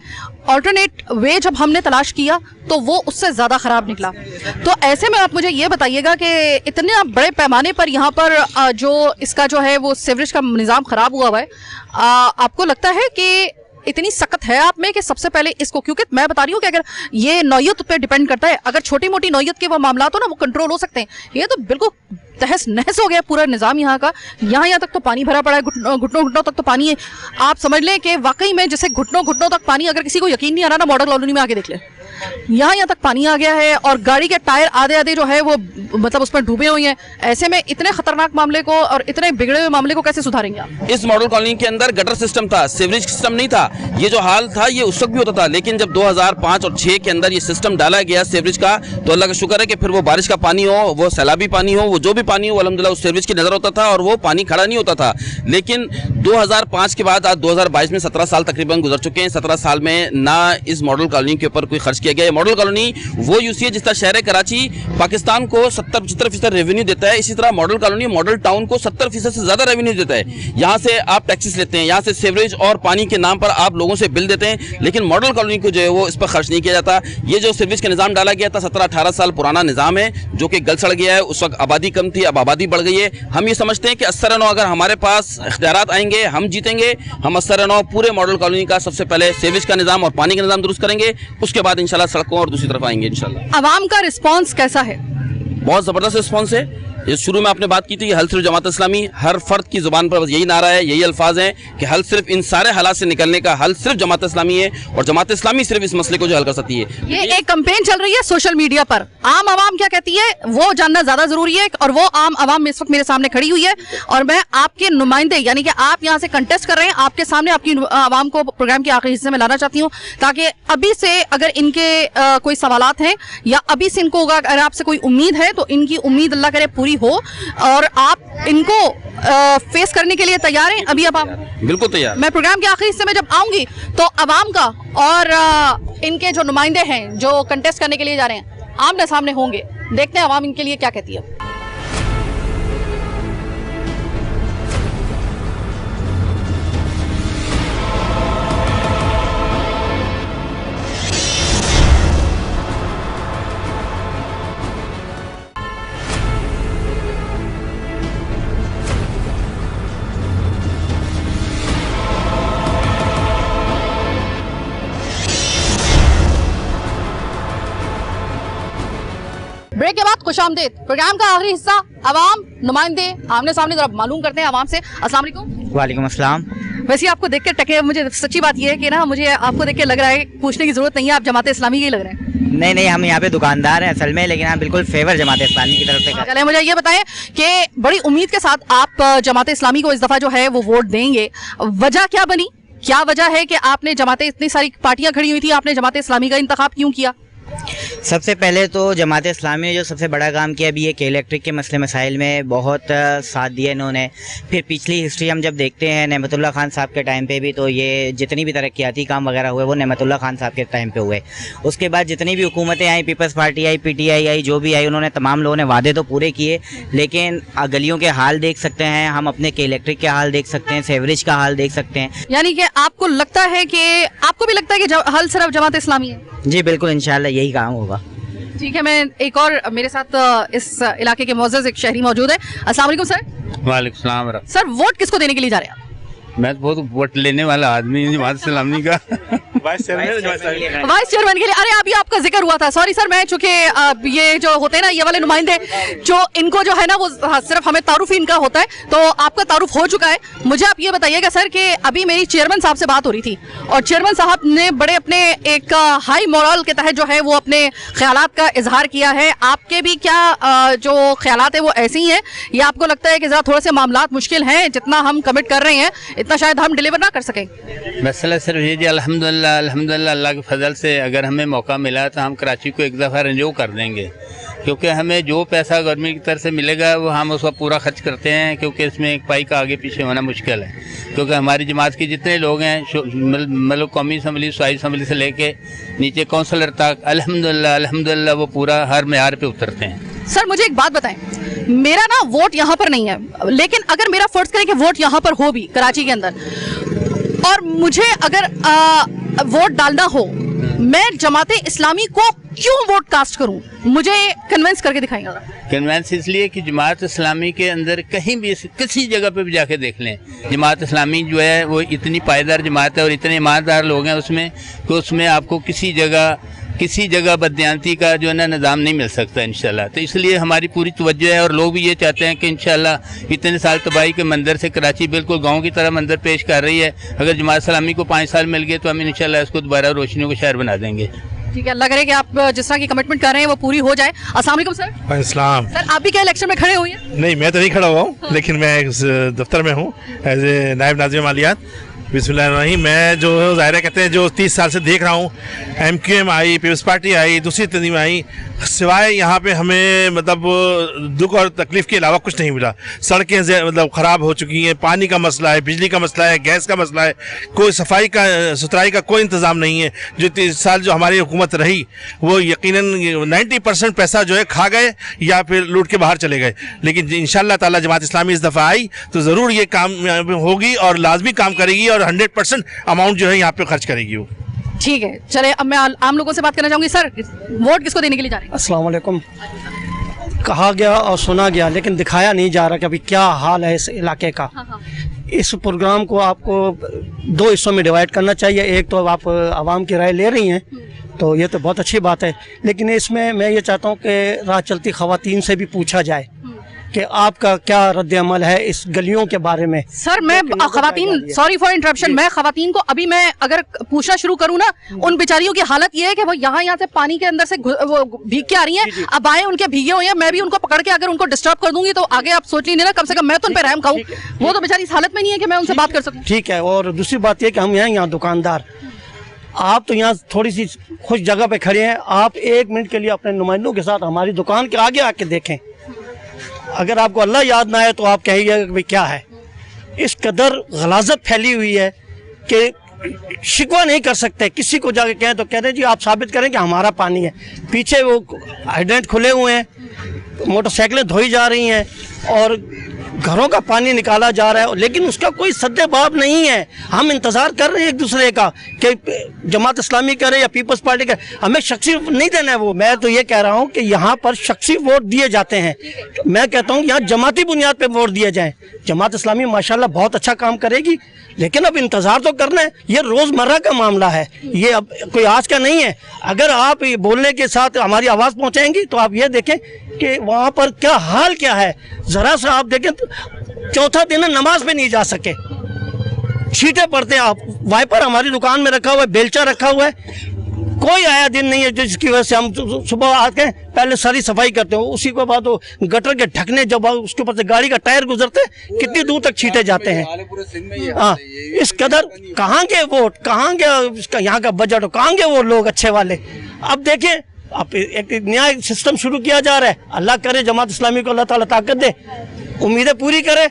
ऑल्टरनेट वे जब हमने तलाश किया तो वो उससे ज़्यादा ख़राब निकला। तो ऐसे में आप मुझे ये बताइएगा कि इतने बड़े पैमाने पर यहाँ पर जो इसका जो है वो सीवरेज का निज़ाम ख़राब हुआ है, आपको लगता है कि इतनी सख्त है आप में कि सबसे पहले इसको, क्योंकि मैं बता रही हूँ कि अगर ये नौयत पे डिपेंड करता है, अगर छोटी मोटी नौयत के वो मामला हो ना वो कंट्रोल हो सकते हैं, ये तो बिल्कुल तहस नहस हो गया पूरा निज़ाम यहाँ का। यहाँ तक तो पानी भरा पड़ा है, घुटनों तक तो पानी है। आप समझ लें कि वाकई में जैसे घुटनों तक पानी, अगर किसी को यकीन नहीं आ रहा ना, मॉडल कॉलोनी में आके देख ले, यहाँ तक पानी आ गया है और गाड़ी के टायर आधे जो है वो मतलब उसमें डूबे हुए हैं। ऐसे में इतने खतरनाक मामले को और इतने बिगड़े हुए मामले को कैसे सुधारेंगे आप? इस मॉडल कॉलोनी के अंदर गटर सिस्टम था, सीवरेज सिस्टम नहीं था। ये जो हाल था ये उस वक्त भी होता था, लेकिन जब 2005 और 6 के अंदर ये सिस्टम डाला गया सीवरेज का, तो अल्लाह का शुक्र है कि फिर वो बारिश का पानी हो, वो सैलाबी पानी हो, वो जो भी पानी हो, अल्हम्दुलिल्लाह उस सीवरेज की नज़र होता था और वो पानी खड़ा नहीं होता था। लेकिन 2005 के बाद आज 2022 में 17 साल तकरीबन गुजर चुके हैं। 17 साल में ना इस मॉडल कॉलोनी के ऊपर कोई खर्च किया गया। मॉडल कॉलोनी वो यूसी है जिस तरह शहर कराची पाकिस्तान को 70-75% रेवेन्यू देता है, इसी तरह मॉडल कॉलोनी मॉडल टाउन को 70% से ज्यादा रेवेन्यू देता है। यहाँ से आप टैक्सेस लेते हैं, यहाँ से सीवरेज और पानी के नाम पर आप लोगों से बिल देते हैं, लेकिन मॉडल कॉलोनी को जो है वो इस पर खर्च नहीं किया जाता। ये जो सीवरेज का निजाम डाला गया था 17-18 साल पुराना निजाम है जो कि गल सड़ गया है। उस वक्त आबादी कम थी, अब आबादी बढ़ गई है। हम ये समझते हैं कि असर अगर हमारे पास इख्तियारात आएंगे, हम जीतेंगे, हम असर पूरे मॉडल कॉलोनी का सबसे पहले सीवरेज का निजाम और पानी का निजाम दुरुस्त करेंगे, उसके बाद इंशाल्लाह सड़कों और दूसरी तरफ आएंगे इंशाल्लाह। आवाम का रिस्पॉन्स कैसा है? बहुत ज़बरदस्त रिस्पॉन्स है। इस शुरू में आपने बात की थी कि हल सिर्फ जमात इस्लामी, हर फर्द की ज़ुबान पर बस यही नारा है, यही अल्फाज हैं कि हल सिर्फ इन सारे हालात से निकलने का हल सिर्फ जमात इस्लामी है और जमात इस्लामी सिर्फ इस मसले को जो हल कर सकती है। ये एक कैंपेन चल रही है सोशल मीडिया पर, आम आवाम क्या कहती है वो जानना ज्यादा जरूरी है, और वो आम आवाम इस वक्त मेरे सामने खड़ी हुई है और मैं आपके नुमाइंदे यानी कि आप यहाँ से कंटेस्ट कर रहे हैं, आपके सामने आपकी आवाम को प्रोग्राम के आखिरी हिस्से में लाना चाहती हूँ, ताकि अभी से अगर इनके कोई सवालात हैं या अभी से इनको अगर आपसे कोई उम्मीद है तो इनकी उम्मीद अल्लाह करे पूरी हो और आप इनको फेस करने के लिए तैयार हैं। अभी अब आप बिल्कुल तैयार। मैं प्रोग्राम के आखिरी हिस्से में जब आऊंगी तो अवाम का और इनके जो नुमाइंदे हैं जो कंटेस्ट करने के लिए जा रहे हैं आमने सामने होंगे, देखते हैं अवाम इनके लिए क्या कहती है। ब्रेक के बाद खुशामदीद, प्रोग्राम का आखिरी हिस्सा अवाम नुमाइंदे आमने सामने जरा मालूम करते हैं अवाम से। अस्सलाम वालेकुम। वालेकुम अस्सलाम। वैसे आपको देख के टके, मुझे सच्ची बात ये है कि ना मुझे आपको देख के लग रहा है, पूछने की जरूरत नहीं है, आप जमात इस्लामी के ही लग रहे हैं। नहीं, हम यहाँ पे दुकानदार हैं असल में, लेकिन हम बिल्कुल फेवर जमात इस्लामी की तरफ से कर। चले मुझे ये बताएं कि बड़ी उम्मीद के साथ आप जमात इस्लामी को इस दफा जो है वो वोट देंगे, वजह क्या बनी, क्या वजह है कि आपने जमाते, इतनी सारी पार्टियां खड़ी हुई थी, आपने जमात इस्लामी का इंतखाब क्यों किया? सबसे पहले तो जमात इस्लामी ने जो सबसे बड़ा काम किया अभी एक इलेक्ट्रिक के मसले मसाइल में बहुत साथ दिया इन्होंने। फिर पिछली हिस्ट्री हम जब देखते हैं नेमतुल्लाह खान साहब के टाइम पे भी, तो ये जितनी भी तरक्याती काम वगैरह हुए वो नेमतुल्लाह खान साहब के टाइम पे हुए। उसके बाद जितनी भी हुकूमतें आई, पीपल्स पार्टी आई, PTI आई, जो भी आई, उन्होंने तमाम लोगों ने वादे तो पूरे किए, लेकिन गलियों के हाल देख सकते हैं हम, अपने के इलेक्ट्रिक के हाल देख सकते हैं, सेवरेज का हाल देख सकते हैं। यानी कि आपको लगता है कि आपको भी लगता है कि हल सिर्फ जमात इस्लामी है? जी बिल्कुल, इंशाल्लाह यही काम होगा। ठीक है, मैं एक और मेरे साथ इस इलाके के मुअज़्ज़ज़ एक शहरी मौजूद है। अस्सलाम वालेकुम सर। वालेकुम सलाम। सर वोट किसको देने के लिए जा रहे हैं आप? मैं तो बहुत वोट लेने वाला आदमी हूँ जमात इस्लामी का। वाइस चेयरमैन के लिए। अरे अभी आपका जिक्र हुआ था, सॉरी सर, मैं चूंकि ये जो होते हैं ना ये वाले नुमाइंदे जो इनको जो है ना वो सिर्फ हमें तारुफ इनका होता है, तो आपका तारुफ हो चुका है। मुझे आप ये बताइएगा सर कि अभी मेरी चेयरमैन साहब से बात हो रही थी और चेयरमैन साहब ने बड़े अपने एक हाई मोरल के तहत जो है वो अपने ख्यालात का इजहार किया है। आपके भी क्या जो ख्यालात है वो ऐसे ही हैं या आपको लगता है कि ज़रा थोड़े से मामलात मुश्किल हैं, जितना हम कमिट कर रहे हैं इतना शायद हम डिलीवर ना कर सकें? मसला सिर्फ ये जी, अल्हम्दुलिल्लाह अल्लाह के फजल से अगर हमें मौका मिला तो हम कराची को एक दफ़ा रिन्यू कर देंगे, क्योंकि हमें जो पैसा गवर्नमेंट की तरफ से मिलेगा वो हम उसका पूरा खर्च करते हैं, क्योंकि इसमें एक पाई का आगे पीछे होना मुश्किल है। क्योंकि हमारी जमात के जितने लोग हैं, मतलब कौमी असम्बली, सूबाई असम्बली से लेके नीचे काउंसलर तक, अल्हम्दुलिल्लाह वो पूरा हर मेयार पे उतरते हैं। सर मुझे एक बात बताएं, मेरा ना वोट यहाँ पर नहीं है, लेकिन अगर मेरा फर्ज करें कि वोट यहाँ पर हो भी कराची के अंदर और मुझे अगर वोट डालना हो, मैं जमात इस्लामी को क्यों वोट कास्ट करूं? मुझे कन्विंस करके दिखाएंगे। कन्वेंस इसलिए कि जमात इस्लामी के अंदर कहीं भी किसी जगह पे भी जाके देख लें, जमात इस्लामी जो है वो इतनी पायदार जमात है और इतने ईमानदार लोग हैं उसमें कि उसमें आपको किसी जगह बददियानती का जो है ना निज़ाम नहीं मिल सकता इंशाल्लाह। तो इसलिए हमारी पूरी तवज्जो है और लोग भी ये चाहते हैं कि इंशाल्लाह इतने साल तबाही के मंदिर से कराची बिल्कुल गाँव की तरह मंदिर पेश कर रही है। अगर जमात इस्लामी को 5 साल मिल गए तो हम इंशाल्लाह इसको दोबारा रोशनियों का शहर बना देंगे। ठीक है, अल्लाह करे कि आप जिस तरह की कमिटमेंट कर रहे हैं वो पूरी हो जाए। अस्सलाम वालेकुम सर। इस्लाम। सर आप भी क्या इलेक्शन में खड़े हुए हैं? नहीं, मैं तो नहीं खड़ा हुआ हूँ, लेकिन मैं इस दफ्तर में हूँ एज ए नायब नाज़िम मालियात। बिस्मिल्लाहिर्रहमानिर्रहीम। मैं जो ज़ाहिर कहते हैं जो 30 साल से देख रहा हूँ, MQM आई, पीपल्स पार्टी आई, दूसरी तंजीम आई, सिवाय यहाँ पे हमें मतलब दुख और तकलीफ़ के अलावा कुछ नहीं मिला। सड़कें मतलब ख़राब हो चुकी हैं, पानी का मसला है, बिजली का मसला है, गैस का मसला है, कोई सफाई का सुथराई का कोई इंतज़ाम नहीं है। जो 30 साल जो हमारी हुकूमत रही वो यकीनन 90% पैसा जो है खा गए या फिर लूट के बाहर चले गए। लेकिन इंशाअल्लाह ताला जमात इस्लामी इस दफ़ा आई तो ज़रूर ये काम होगी और लाजमी काम करेगी और 100% अमाउंट जो है यहाँ पे खर्च करेगी वो। ठीक है, चले अब मैं आम लोगों से बात करना चाहूँगी। सर वोट किसको देने के लिए जा रहे हैं? अस्सलाम वालेकुम। कहा गया और सुना गया लेकिन दिखाया नहीं जा रहा कि अभी क्या हाल है इस इलाके का। इस प्रोग्राम को आपको 2 हिस्सों में डिवाइड करना चाहिए। एक तो आप आवाम की राय ले रही हैं तो ये तो बहुत अच्छी बात है, लेकिन इसमें मैं ये चाहता हूँ कि राह चलती ख़वातीन से भी पूछा जाए कि आपका क्या रद्द-ए-अमल है इस गलियों के बारे में। सर मैं खवातीन, सॉरी फॉर इंटरप्शन, मैं खवातीन को अभी मैं अगर पूछना शुरू करूँ ना, उन बेचारियों की हालत ये है कि वो यहाँ से पानी के अंदर से वो भीग के आ रही हैं, अब आए उनके भीगे हुए हैं, मैं भी उनको पकड़ के अगर उनको डिस्टर्ब कर दूंगी तो आगे आप सोच लीजिए ना, कम से कम मैं तो उन पर रहम खाऊं, वो तो बेचारी इस हालत में नहीं है कि मैं उनसे बात कर सकूं। ठीक है, और दूसरी बात यह कि हम यहाँ दुकानदार, आप तो यहाँ थोड़ी सी खुश जगह पे खड़े हैं, आप 1 मिनट के लिए अपने नुमाइंदों के साथ हमारी दुकान के आगे आके देखें, अगर आपको अल्लाह याद ना आए तो आप कहिएगा कि भाई क्या है। इस कदर गलाजत फैली हुई है कि शिकवा नहीं कर सकते, किसी को जाके कहें तो कहते हैं जी आप साबित करें कि हमारा पानी है। पीछे वो हाइड्रेंट खुले हुए हैं, मोटरसाइकिलें धोई जा रही हैं और घरों का पानी निकाला जा रहा है, लेकिन उसका कोई सद्देबाब नहीं है। हम इंतज़ार कर रहे हैं एक दूसरे का कि जमात इस्लामी करे या पीपल्स पार्टी करे, हमें शख्सी नहीं देना है वो। मैं तो ये कह रहा हूँ कि यहाँ पर शख्सी वोट दिए जाते हैं, मैं कहता हूँ यहाँ जमाती बुनियाद पे वोट दिए जाएँ। जमात इस्लामी माशाल्लाह बहुत अच्छा काम करेगी, लेकिन अब इंतज़ार तो करना है, ये रोज़मर्रा का मामला है, ये अब कोई आज का नहीं है। अगर आप ये बोलने के साथ हमारी आवाज़ पहुँचाएंगी तो आप ये देखें कि वहाँ पर क्या हाल क्या है। ज़रा सा आप देखें तो चौथा दिन नमाज पे नहीं जा सके, छींटे पड़ते हैं। आप वाइपर हमारी दुकान में रखा हुआ है, बेलचा रखा हुआ है, कोई आया दिन नहीं है जिसकी वजह से हम सुबह आके पहले सारी सफाई करते हैं, उसी के बाद वो गटर के ढकने, जब उसके ऊपर से गाड़ी का टायर गुजरते कितनी दूर तक छींटे जाते हैं। हाँ, इस कदर कहाँ गए वोट, कहाँ गया यहाँ का बजट, कहाँ गए वो लोग अच्छे वाले। अब देखिए अब एक नया सिस्टम शुरू किया जा रहा है, अल्लाह करे जमात इस्लामी को अल्लाह ताला ताकत दे, उम्मीदें पूरी करे,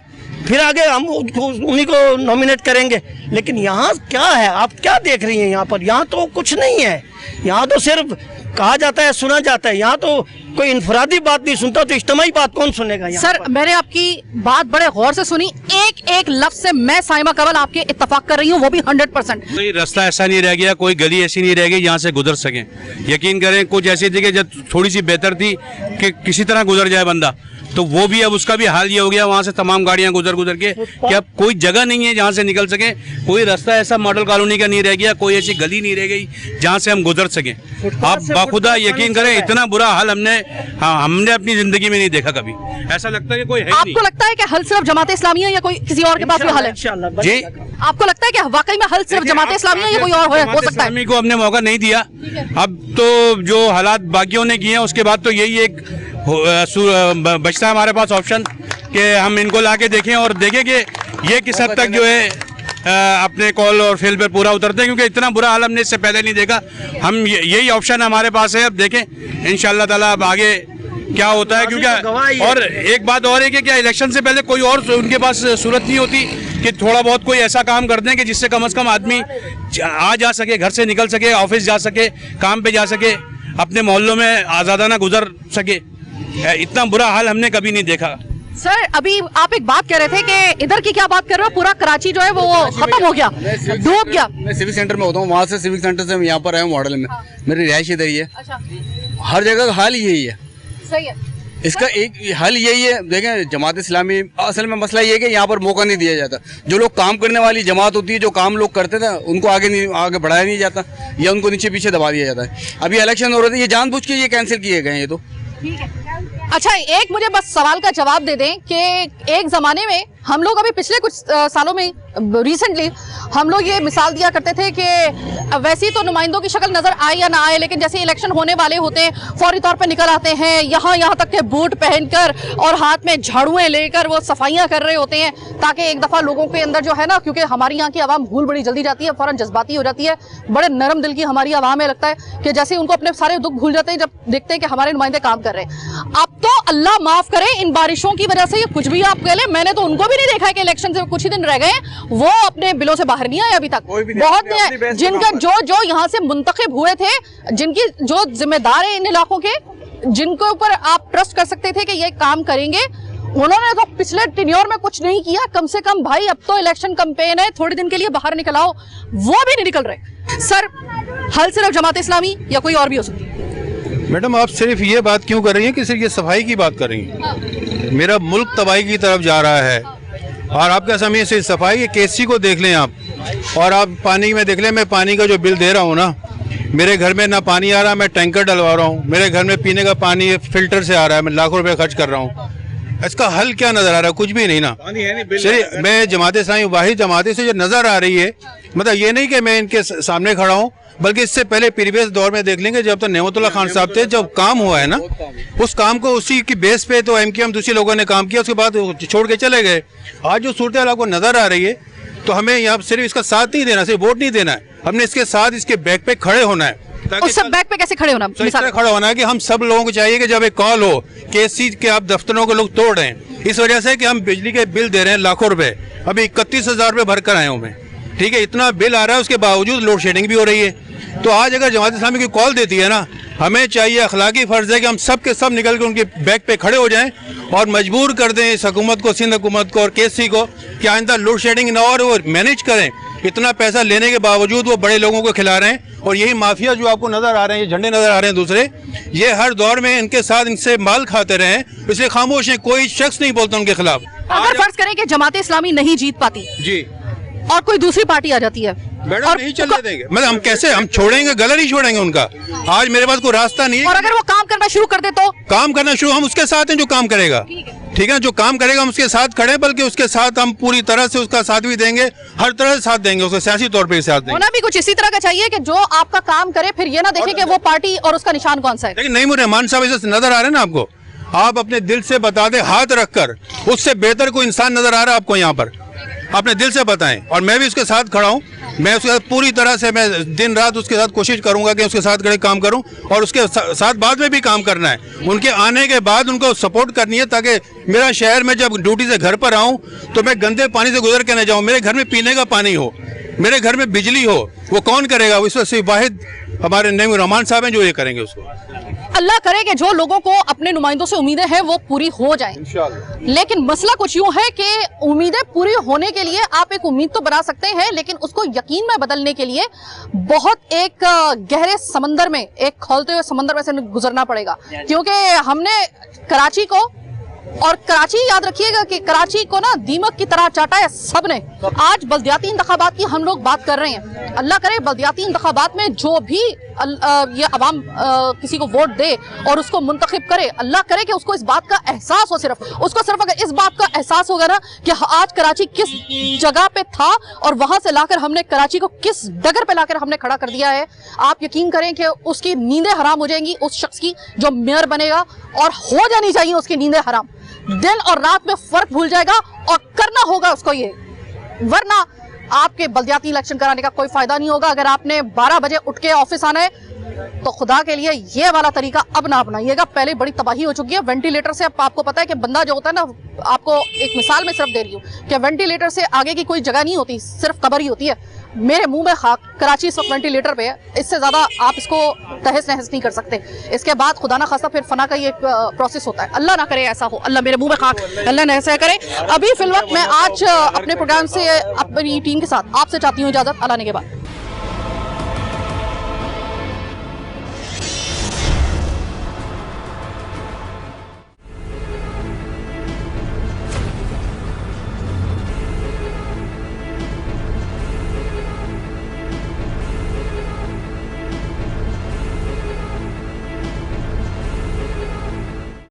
फिर आगे हम उन्हीं को नॉमिनेट करेंगे। लेकिन यहाँ क्या है, आप क्या देख रही हैं यहाँ पर? यहाँ तो कुछ नहीं है, यहाँ तो सिर्फ कहा जाता है, सुना जाता है, यहाँ तो कोई इनफरादी बात नहीं सुनता, तो इज्तिमाई बात कौन सुनेगा यहाँ सर पर? मैंने आपकी बात बड़े गौर से सुनी, एक एक लफ्ज से मैं साइमा कवल आपके इत्तेफाक कर रही हूँ, वो भी 100%। कोई रास्ता ऐसा नहीं रह गया, कोई गली ऐसी नहीं रह गई जहाँ से गुजर सकें। यकीन करें कुछ ऐसी जगह जब थोड़ी सी बेहतर थी कि किसी तरह गुजर जाए बंदा, तो वो भी अब उसका भी हाल ये हो गया, वहाँ से तमाम गाड़ियाँ गुजर के कि अब कोई जगह नहीं है जहाँ से निकल सके। कोई रास्ता ऐसा मॉडल कॉलोनी का नहीं रह गया, कोई ऐसी गली नहीं रह गई जहाँ से हम गुजर सकें। आप बाखुदा यकीन करें इतना बुरा हाल हमने अपनी जिंदगी में नहीं देखा कभी। ऐसा लगता है कि कोई है नहीं। आपको लगता है कि हल सिर्फ जमात इस्लामी है या कोई किसी और के पास भी हल है? जी, आपको लगता है कि वाकई में हल सिर्फ जमात इस्लामी है या कोई और हो सकता है? को हमने मौका नहीं दिया, अब तो जो हालात बाकियों ने किए हैं उसके बाद तो यही एक बचता है हमारे पास ऑप्शन कि हम इनको लाके देखें और देखें कि ये किस हद तक जो है अपने कॉल और फेल पर पूरा उतरते हैं, क्योंकि इतना बुरा हाल हमने इससे पहले नहीं देखा। हम यही ऑप्शन हमारे पास है, अब देखें इंशाल्लाह ताला अब आगे क्या होता है। क्योंकि और एक बात और है कि क्या इलेक्शन से पहले कोई और उनके पास सूरत नहीं होती कि थोड़ा बहुत कोई ऐसा काम कर दें कि जिससे कम से कम आदमी आ जा सके, घर से निकल सके, ऑफिस जा सके, काम पे जा सके, अपने मोहल्लों में आज़ादाना गुजर सके। इतना बुरा हाल हमने कभी नहीं देखा। सर अभी आप एक बात कह रहे थे कि इधर की क्या बात कर रहे हो, पूरा कराची जो है वो खत्म हो गया, डूब गया। मैं सिविक सेंटर में होता हूँ, वहाँ से सिविक सेंटर से हम यहाँ पर आए हूँ मॉडल में। मेरी रिहाइश इधर ही है। अच्छा, हर जगह का हाल यही है। सही है। इसका एक हल यही है, देखें जमात इस्लामी असल में मसला ये है कि यहाँ पर मौका नहीं दिया जाता। जो लोग काम करने वाली जमात होती है, जो काम लोग करते थे, उनको आगे बढ़ाया नहीं जाता या उनको नीचे पीछे दबा दिया जाता है। अभी इलेक्शन हो रहे थे, ये जानबूझ के ये कैंसिल किए गए हैं ये तो। ठीक है। अच्छा एक मुझे बस सवाल का जवाब दे दें कि एक जमाने में हम लोग अभी पिछले कुछ सालों में रिसेंटली हम लोग ये मिसाल दिया करते थे कि वैसी तो नुमाइंदों की शक्ल नजर आए या ना आए, लेकिन जैसे इलेक्शन होने वाले होते हैं फौरी तौर पे निकल आते हैं, यहाँ तक के बूट पहनकर और हाथ में झाड़ुएं लेकर वो सफाइयां कर रहे होते हैं, ताकि एक दफा लोगों के अंदर जो है ना, क्योंकि हमारी यहाँ की आवाम भूल बड़ी जल्दी जाती है, फौरन जज्बाती हो जाती है, बड़े नरम दिल की हमारी आवाम है, लगता है कि जैसे उनको अपने सारे दुख भूल जाते हैं जब देखते हैं कि हमारे नुमाइंदे काम कर रहे हैं। अब तो अल्लाह माफ करे इन बारिशों की वजह से, ये कुछ भी आप कह लें, मैंने तो उनको भी नहीं देखा है कि इलेक्शन से कुछ ही दिन रह गए, वो अपने बिलों से बाहर नहीं आए अभी तक। बहुत जिनका जो यहाँ से मुंतखब हुए थे, जिनकी जो जिम्मेदार है इन इलाकों के, जिनको ऊपर आप ट्रस्ट कर सकते थे कि ये काम करेंगे, उन्होंने तो पिछले टेन्योर में कुछ नहीं किया। कम से कम भाई अब तो इलेक्शन कैंपेन है, थोड़े दिन के लिए बाहर निकल आओ, वो भी नहीं निकल रहे। सर हल सिर्फ जमात इस्लामी या कोई और भी हो सकती है? मैडम आप सिर्फ ये बात क्यों कर रही हैं कि सिर्फ ये सफाई की बात कर रही हैं? मेरा मुल्क तबाही की तरफ जा रहा है और आप क्या समझिए सिर्फ सफाई, ये केसी को देख लें आप, और आप पानी में देख लें। मैं पानी का जो बिल दे रहा हूँ ना, मेरे घर में ना पानी आ रहा, मैं टैंकर डलवा रहा हूँ, मेरे घर में पीने का पानी फिल्टर से आ रहा है, मैं लाखों रुपए खर्च कर रहा हूँ। इसका हल क्या नजर आ रहा है? कुछ भी नहीं ना। चलिए, मैं जमात इस्लामी वाहिद जमात से जो नजर आ रही है, मतलब ये नहीं कि मैं इनके सामने खड़ा हूँ, बल्कि इससे पहले प्रीवियस दौर में देख लेंगे जब तो नेमतुल्लाह खान साहब थे, जब काम हुआ है ना, उस काम को उसी की बेस पे तो एमक्यूएम दूसरे लोगों ने काम किया, उसके बाद छोड़ के चले गए। आज जो सूरत हाल आपको नजर आ रही है, तो हमें यहाँ सिर्फ इसका साथ नहीं देना, सिर्फ वोट नहीं देना है, हमने इसके साथ इसके बैक पे खड़े होना है। और सब बैक पे कैसे खड़े होना? तो इस तरह खड़ा होना है कि हम सब लोगों को चाहिए कि जब एक कॉल हो कि इस चीज के आप दफ्तरों को लोग तोड़ रहे हैं, इस वजह से कि हम बिजली के बिल दे रहे हैं लाखों रुपए, अभी 31,000 रुपए भर कर आए हूँ मैं, ठीक है, इतना बिल आ रहा है, उसके बावजूद लोड शेडिंग भी हो रही है। तो आज अगर जमात इस्लामी की कॉल देती है ना, हमें चाहिए, अखलाकी फर्ज है कि हम सब के सब निकल के उनके बैक पे खड़े हो जाएं और मजबूर कर दें इस हुकूमत को, सिंध हुकूमत को और केसी को कि आइंदा लोड शेडिंग ना हो और वो मैनेज करें। इतना पैसा लेने के बावजूद वो बड़े लोगों को खिला रहे हैं, और यही माफिया जो आपको नजर आ रहे हैं, ये झंडे नजर आ रहे हैं दूसरे, ये हर दौर में इनके साथ इनसे माल खाते रहे, इसलिए खामोश हैं, कोई शख्स नहीं बोलता उनके खिलाफ। अगर फर्ज करें कि जमात इस्लामी नहीं जीत पाती जी और कोई दूसरी पार्टी आ जाती है, मैडम नहीं चलने देंगे, मतलब हम कैसे, हम छोड़ेंगे, गलत ही छोड़ेंगे उनका। आज मेरे पास कोई रास्ता नहीं है। और अगर वो काम करना शुरू कर दे तो काम करना शुरू, हम उसके साथ हैं जो काम करेगा, ठीक है, जो काम करेगा हम उसके साथ खड़े, बल्कि उसके साथ हम पूरी तरह से उसका साथ भी देंगे, हर तरह से साथ देंगे, उसको सियासी तौर पे साथ देंगे। होना भी कुछ इसी तरह का चाहिए कि जो आपका काम करे, फिर ये ना देखे कि वो पार्टी और उसका निशान कौन सा है। लेकिन नहीं, रहमान साहब ऐसे नजर आ रहे हैं ना आपको, आप अपने दिल से बता दें, हाथ रखकर, उससे बेहतर कोई इंसान नजर आ रहा है आपको यहाँ पर, अपने दिल से बताएं। और मैं भी उसके साथ खड़ा हूँ, मैं उसके साथ पूरी तरह से, मैं दिन रात उसके साथ कोशिश करूंगा कि उसके साथ खड़े काम करूं, और उसके साथ बाद में भी काम करना है, उनके आने के बाद उनको सपोर्ट करनी है, ताकि मेरा शहर में जब ड्यूटी से घर पर आऊं तो मैं गंदे पानी से गुजर के न जाऊं, मेरे घर में पीने का पानी हो, मेरे घर में बिजली हो। वो कौन करेगा? इस वक्त सिर्फ वाहिद हमारे नईम रहमान साहब हैं जो ये करेंगे उसको। अल्लाह करे कि जो लोगों को अपने नुमाइंदों से उम्मीदें हैं वो पूरी हो जाएं। लेकिन मसला कुछ यूं है कि उम्मीदें पूरी होने के लिए आप एक उम्मीद तो बना सकते हैं, लेकिन उसको यकीन में बदलने के लिए बहुत एक गहरे समंदर में, एक खौलते हुए समंदर में से गुजरना पड़ेगा। क्योंकि हमने कराची को, और कराची याद रखिएगा कि कराची को ना दीमक की तरह चाटा है सबने। आज बल्दियाती इंतखाबात की हम लोग बात कर रहे हैं, अल्लाह करे बल्दियाती इंतखाबात में जो भी ये अवाम किसी को वोट दे और उसको मुंतखब करे, अल्लाह करे कि उसको इस बात का एहसास हो, सिर्फ अगर इस बात का एहसास होगा ना कि आज कराची किस जगह पे था और वहां से लाकर हमने कराची को किस डगर पे लाकर हमने खड़ा कर दिया है, आप यकीन करें कि उसकी नींदें हराम हो जाएंगी उस शख्स की जो मेयर बनेगा, और हो जानी चाहिए उसकी नींदें हराम। दिन और रात में फर्क भूल जाएगा और करना होगा उसको ये, वरना आपके बल्दियाती इलेक्शन कराने का कोई फायदा नहीं होगा। अगर आपने 12 बजे उठ के ऑफिस आना है तो खुदा के लिए ये वाला तरीका अब ना अपनाइएगा। पहले बड़ी तबाही हो चुकी है वेंटिलेटर से। अब आपको पता है कि बंदा जो होता है ना, आपको एक मिसाल में सिर्फ दे रही हूँ कि वेंटिलेटर से आगे की कोई जगह नहीं होती, सिर्फ कब्र ही होती है। मेरे मुंह में खाक, कराची इस वक्त वेंटिलेटर पे है, इससे ज्यादा आप इसको तहस नहस नहीं कर सकते। इसके बाद खुदा ना खासा फिर फना का ये प्रोसेस होता है। अल्लाह ना करे ऐसा हो, अल्लाह मेरे मुंह में खाक, अल्लाह ना ऐसा करे। अभी फिलहाल मैं आज अपने प्रोग्राम से अपनी टीम के साथ आपसे चाहती हूँ इजाजत, अल्लाह ने के बाद।